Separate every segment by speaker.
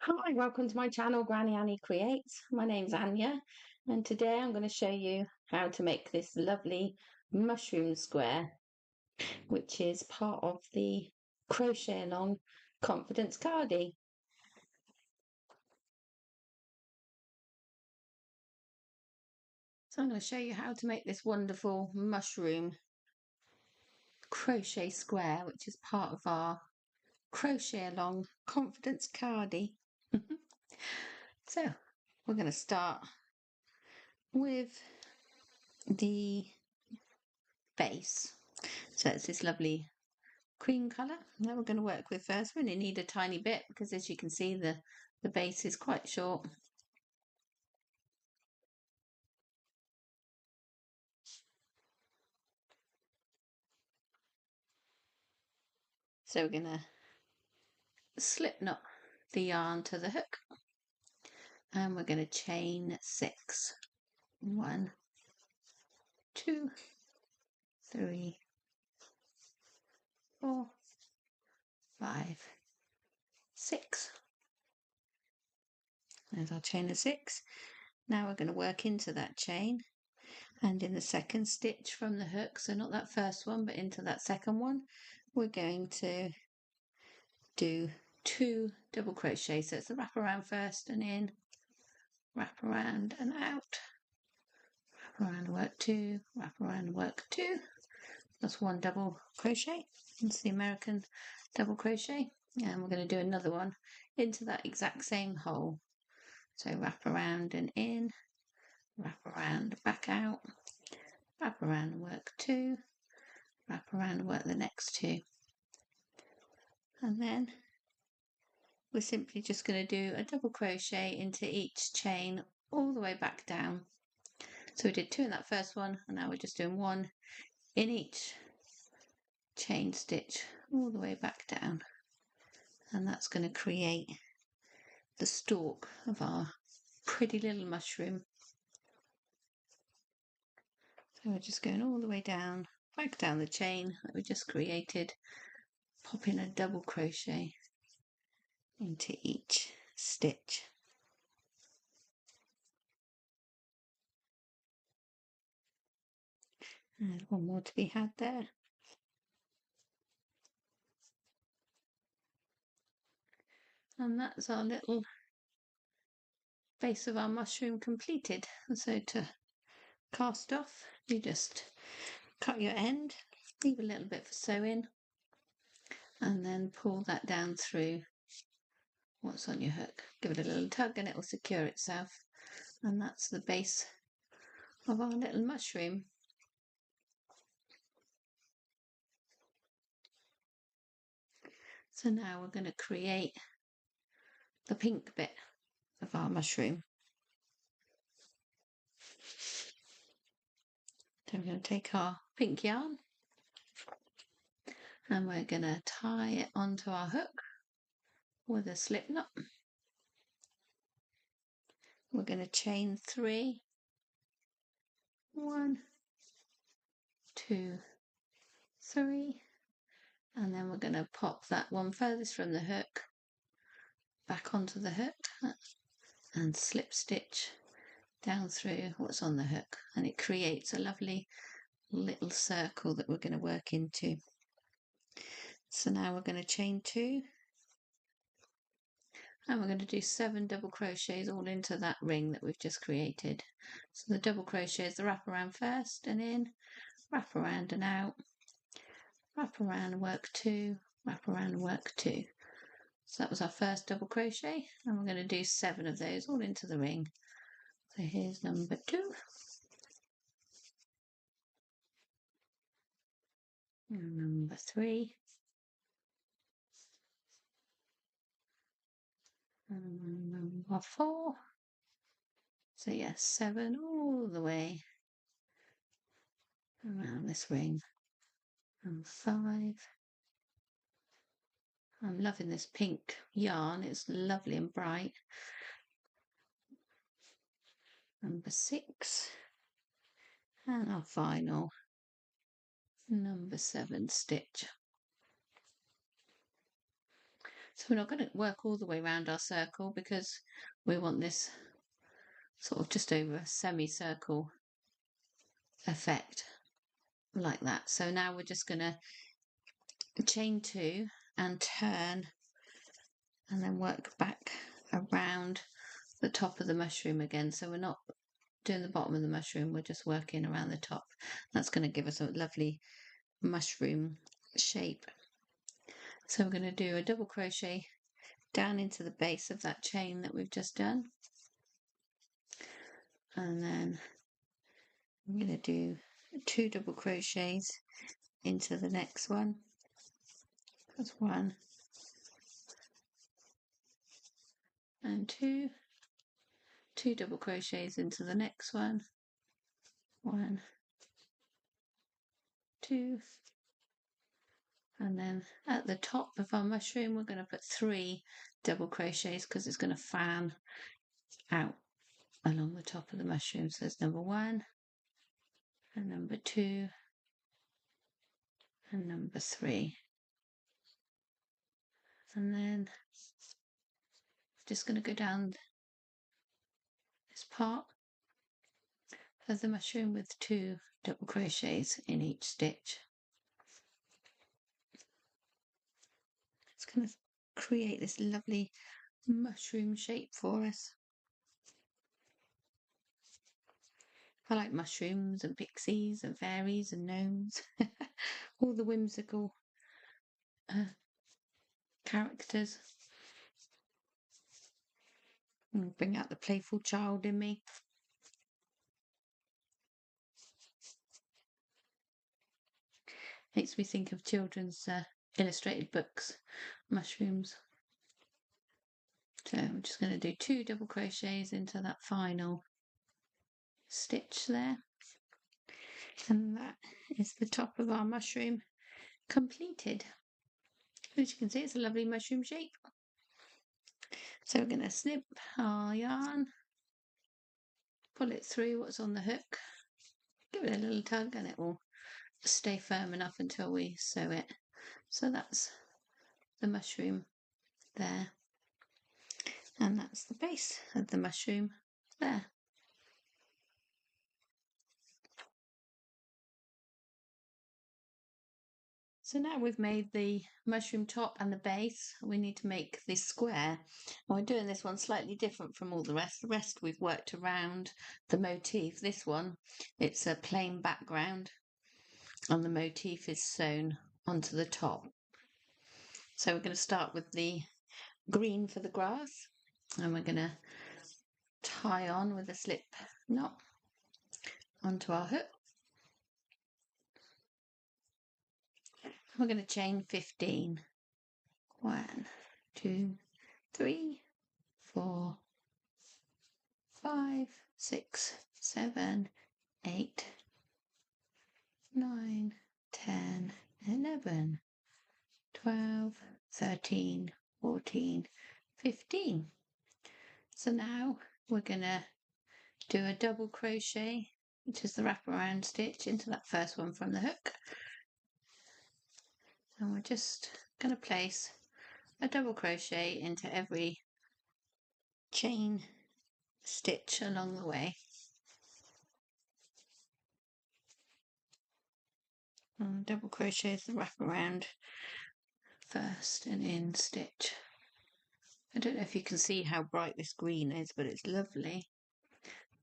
Speaker 1: Hi, welcome to my channel, Granny Annie Creates. My name's Anya, and today I'm going to show you how to make this lovely mushroom square, which is part of the Crochet Along Confidence Cardi. So I'm going to show you how to make this wonderful mushroom crochet square, which is part of our Crochet Along Confidence Cardi. So we're going to start with the base. So it's this lovely cream colour that we're going to work with first. We only need a tiny bit because, as you can see, the base is quite short. So we're going to slip knot the yarn to the hook, and we're going to chain 6. 1, 2, 3, 4, 5, 6. There's our chain of 6. Now we're going to work into that chain, and in the second stitch from the hook, so not that first one but into that second one, we're going to do 2 double crochet. So it's the wrap around first and in, wrap around and out, wrap around, work 2, wrap around, work 2. That's 1 double crochet. It's the American double crochet, and we're going to do another one into that exact same hole. So wrap around and in, wrap around, back out, wrap around and work 2, wrap around and work the next 2, and then we're simply just going to do a double crochet into each chain all the way back down. So we did 2 in that first one, and now we're just doing 1 in each chain stitch all the way back down, and that's going to create the stalk of our pretty little mushroom. So we're just going all the way down, back down the chain that we just created, popping a double crochet into each stitch. And one more to be had there. And that's our little base of our mushroom completed. And so to cast off, you just cut your end, leave a little bit for sewing, and then pull that down through what's on your hook. Give it a little tug and it will secure itself. And that's the base of our little mushroom. So now we're going to create the pink bit of our mushroom. So we're going to take our pink yarn and we're going to tie it onto our hook with a slip knot. We're going to chain 3, 1, 2, 3, and then we're going to pop that one furthest from the hook back onto the hook and slip stitch down through what's on the hook, and it creates a lovely little circle that we're going to work into. So now we're going to chain 2, and we're going to do 7 double crochets all into that ring that we've just created. So the double crochet is the wrap around first and in, wrap around and out, wrap around and work 2, wrap around and work 2. So that was our first double crochet, and we're going to do 7 of those all into the ring. So here's number 2. And number 3. And number 4. So yes, 7 all the way around this ring. And 5. I'm loving this pink yarn, it's lovely and bright. Number 6. And our final number 7 stitch. So we're not going to work all the way around our circle because we want this sort of just over a semicircle effect like that. So now we're just going to chain 2 and turn and then work back around the top of the mushroom again. So we're not doing the bottom of the mushroom, we're just working around the top. That's going to give us a lovely mushroom shape. So we're going to do a double crochet down into the base of that chain that we've just done, and then I'm going to do 2 double crochets into the next one. That's 1 and 2, 2 double crochets into the next one, 1, 2, and then at the top of our mushroom we're going to put 3 double crochets because it's going to fan out along the top of the mushroom. So there's number 1 and number 2 and number 3, and then just going to go down this part of the mushroom with 2 double crochets in each stitch. It's going to create this lovely mushroom shape for us. I like mushrooms and pixies and fairies and gnomes, all the whimsical characters. And bring out the playful child in me. Makes me think of children's illustrated books, mushrooms. So I'm just going to do 2 double crochets into that final stitch there, and that is the top of our mushroom completed. As you can see, it's a lovely mushroom shape. So we're going to snip our yarn, pull it through what's on the hook, give it a little tug and it will stay firm enough until we sew it. So that's the mushroom there, and that's the base of the mushroom there. So now we've made the mushroom top and the base, we need to make this square. And we're doing this one slightly different from all the rest. The rest we've worked around the motif. This one, it's a plain background and the motif is sewn onto the top. So we're going to start with the green for the grass, and we're going to tie on with a slip knot onto our hook. We're going to chain 15. 1, 2, 3, 4, 5, 6, 7, 8, 9, 10, 11, 12, 13, 14, 15. So now we're going to do a double crochet, which is the wraparound stitch, into that first one from the hook. And we're just going to place a double crochet into every chain stitch along the way. And double crochet is the wraparound first and in stitch. I don't know if you can see how bright this green is, but it's lovely,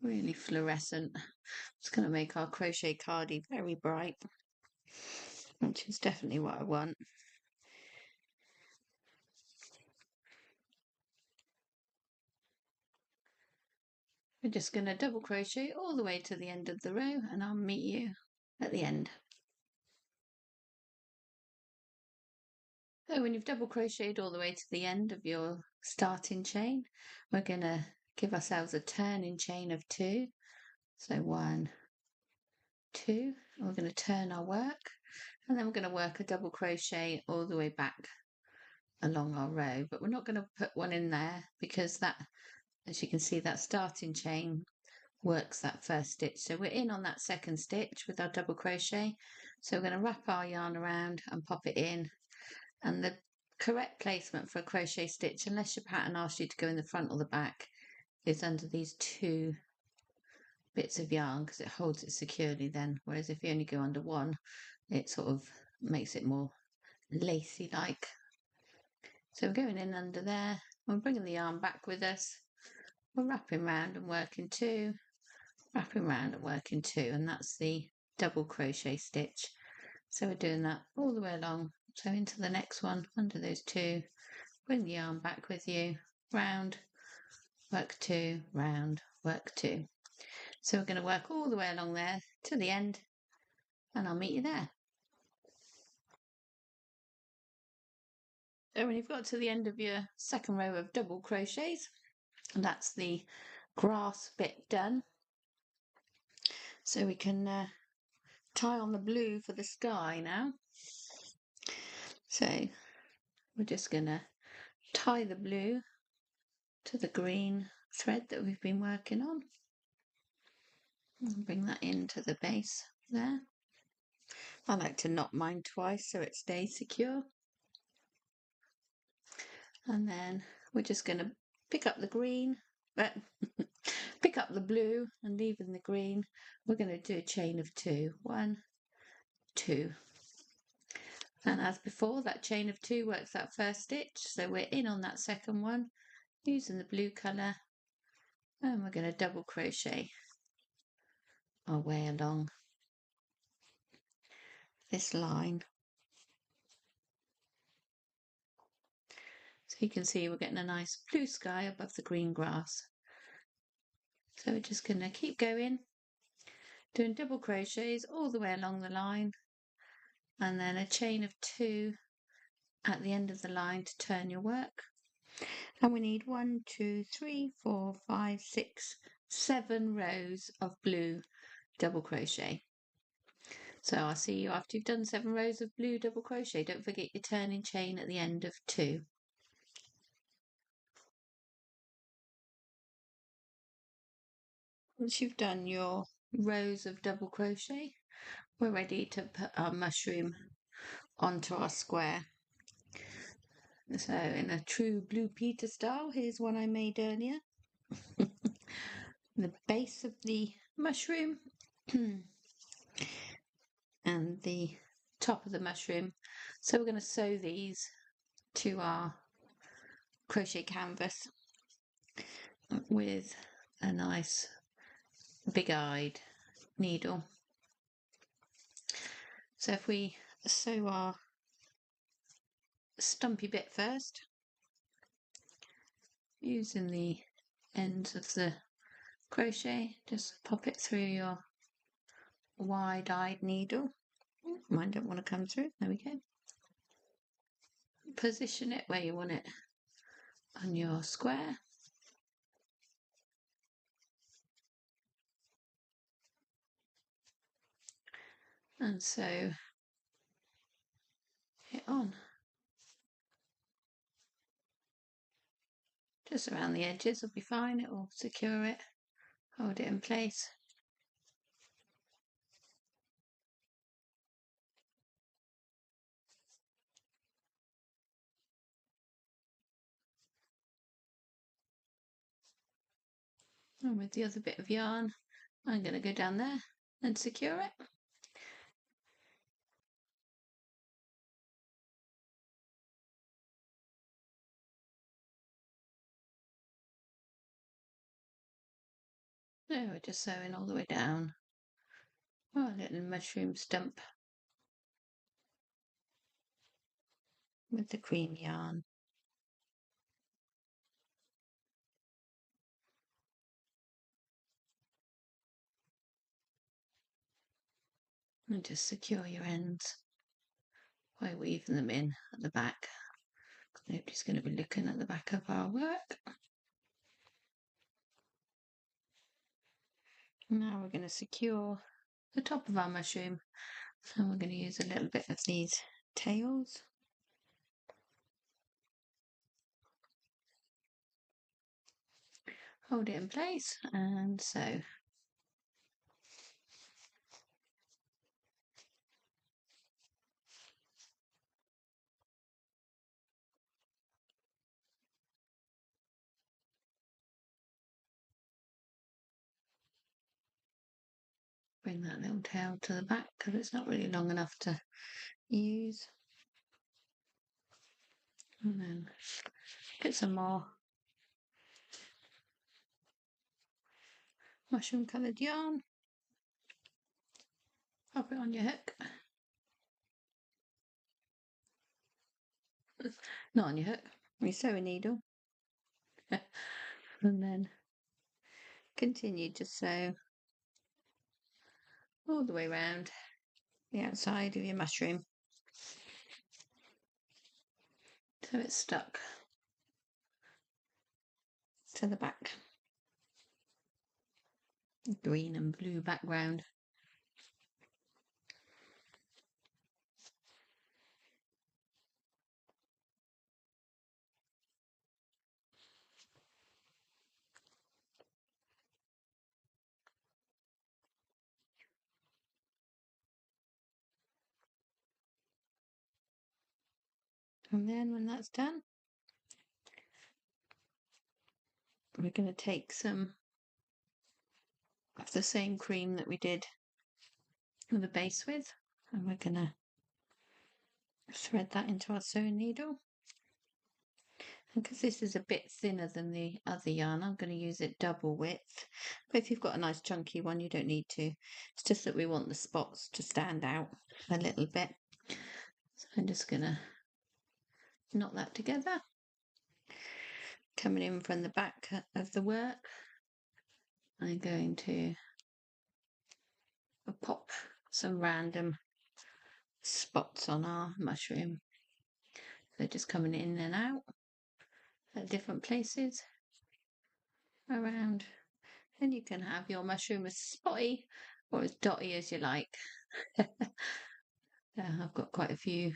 Speaker 1: really fluorescent. It's going to make our crochet cardi very bright, which is definitely what I want. We're just going to double crochet all the way to the end of the row, and I'll meet you at the end. So when you've double crocheted all the way to the end of your starting chain, we're going to give ourselves a turning chain of 2. So 1, 2, and we're going to turn our work, and then we're going to work a double crochet all the way back along our row, but we're not going to put one in there because that, as you can see, that starting chain works that first stitch. So we're in on that second stitch with our double crochet. So we're going to wrap our yarn around and pop it in, and the correct placement for a crochet stitch, unless your pattern asks you to go in the front or the back, is under these two bits of yarn because it holds it securely then. Whereas if you only go under one, it sort of makes it more lacy like. So we're going in under there, we're bringing the yarn back with us, we're wrapping round and working two, wrapping round and working two, and that's the double crochet stitch. So we're doing that all the way along. So into the next one, under those two, bring the yarn back with you, round, work two, round, work two. So we're going to work all the way along there to the end, and I'll meet you there. So when you've got to the end of your second row of double crochets, and that's the grass bit done. So we can tie on the blue for the sky now. So we're just going to tie the blue to the green thread that we've been working on. And bring that into the base there. I like to knot mine twice so it stays secure. And then we're just going to pick up the green, pick up the blue and leave in the green. We're going to do a chain of two. 1, 2. And as before, that chain of two works that first stitch. So we're in on that second one using the blue colour, and we're going to double crochet our way along this line. So you can see we're getting a nice blue sky above the green grass. So we're just going to keep going, doing double crochets all the way along the line, and then a chain of two at the end of the line to turn your work. And we need 1, 2, 3, 4, 5, 6, 7 rows of blue double crochet. So I'll see you after you've done 7 rows of blue double crochet. Don't forget your turning chain at the end of 2. Once you've done your rows of double crochet, we're ready to put our mushroom onto our square. So in a true Blue Peter style, here's one I made earlier. The base of the mushroom and the top of the mushroom. So we're going to sew these to our crochet canvas with a nice big-eyed needle. So if we sew our stumpy bit first, using the ends of the crochet, just pop it through your wide-eyed needle. Mine don't want to come through. There we go. Position it where you want it on your square. And sew it on. Just around the edges will be fine. It will secure it, hold it in place. And with the other bit of yarn, I'm going to go down there and secure it. There, we're just sewing all the way down. Oh, a little mushroom stump with the cream yarn. And just secure your ends by weaving them in at the back. Nobody's going to be looking at the back of our work. Now we're going to secure the top of our mushroom, and we're going to use a little bit of these tails. Hold it in place and sew. bring that little tail to the back because it's not really long enough to use. And then get some more mushroom coloured yarn. Pop it on your hook. Not on your hook, your sewing needle. And then continue to sew all the way around the outside of your mushroom so it's stuck to the back. Green and blue background. And then when that's done, we're going to take some of the same cream that we did the base with, and we're going to thread that into our sewing needle. And because this is a bit thinner than the other yarn, I'm going to use it double width. But if you've got a nice chunky one, you don't need to. It's just that we want the spots to stand out a little bit. So I'm just going to knot that together. Coming in from the back of the work, I'm going to pop some random spots on our mushroom. So just coming in and out at different places around. And you can have your mushroom as spotty or as dotty as you like. I've got quite a few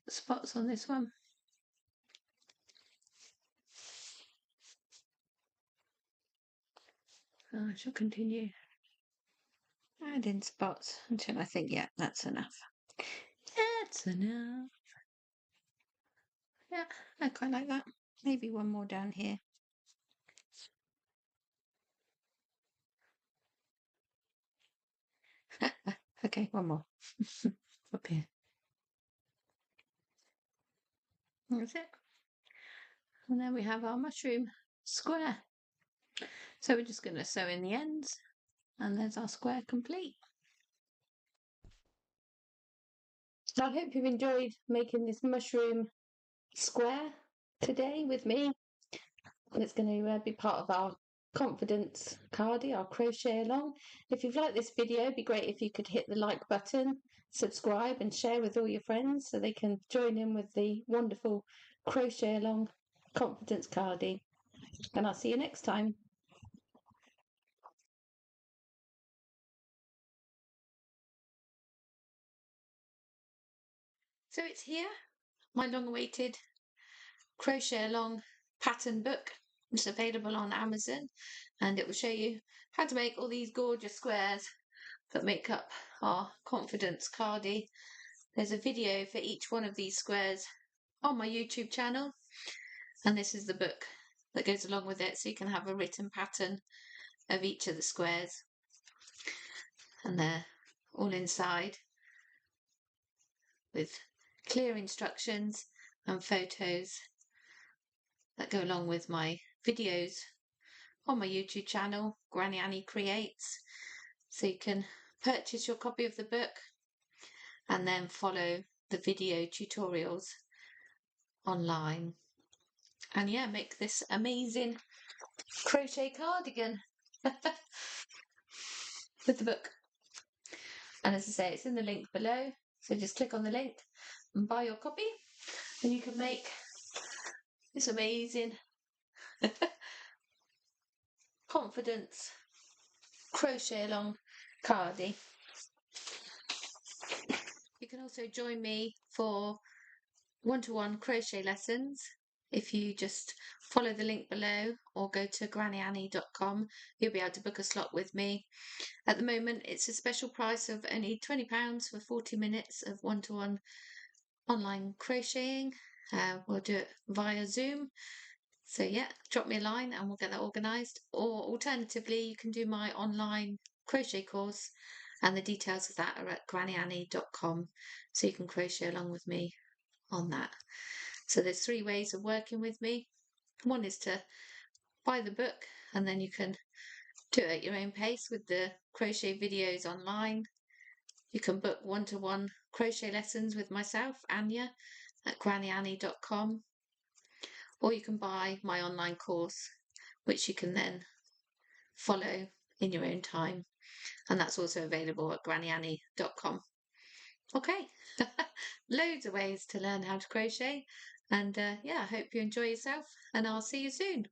Speaker 1: spots on this one. So I shall continue adding spots until I think, yeah, that's enough. That's enough. Yeah, I quite like that. Maybe one more down here. Okay, one more. Up here. That's it. And then we have our mushroom square. So we're just going to sew in the ends, and there's our square complete. So I hope you've enjoyed making this mushroom square today with me. And it's going to be part of our confidence Cardi, our crochet along. If you've liked this video, it'd be great if you could hit the like button, subscribe and share with all your friends so they can join in with the wonderful crochet along confidence Cardi. And I'll see you next time. So it's here, my long-awaited crochet along pattern book. It's available on Amazon, and it will show you how to make all these gorgeous squares that make up our confidence Cardi. There's a video for each one of these squares on my YouTube channel, and this is the book that goes along with it, so you can have a written pattern of each of the squares, and they're all inside with clear instructions and photos that go along with my videos on my YouTube channel, Granny Annie Creates. So you can purchase your copy of the book and then follow the video tutorials online. And yeah, make this amazing crochet cardigan with the book. And as I say, it's in the link below. So just click on the link and buy your copy, and you can make this amazing confidence crochet along Cardi. You can also join me for one-to-one crochet lessons if you just follow the link below or go to grannyannie.com. You'll be able to book a slot with me. At the moment, it's a special price of only £20 for 40 minutes of one-to-one online crocheting. We'll do it via Zoom. So yeah, drop me a line and we'll get that organised. Or alternatively, you can do my online crochet course, and the details of that are at grannyannie.com, so you can crochet along with me on that. So there's 3 ways of working with me. One is to buy the book, and then you can do it at your own pace with the crochet videos online. You can book one-to-one crochet lessons with myself, Anya, at grannyannie.com, or you can buy my online course, which you can then follow in your own time, and that's also available at grannyannie.com. Okay, loads of ways to learn how to crochet, and yeah, I hope you enjoy yourself, and I'll see you soon.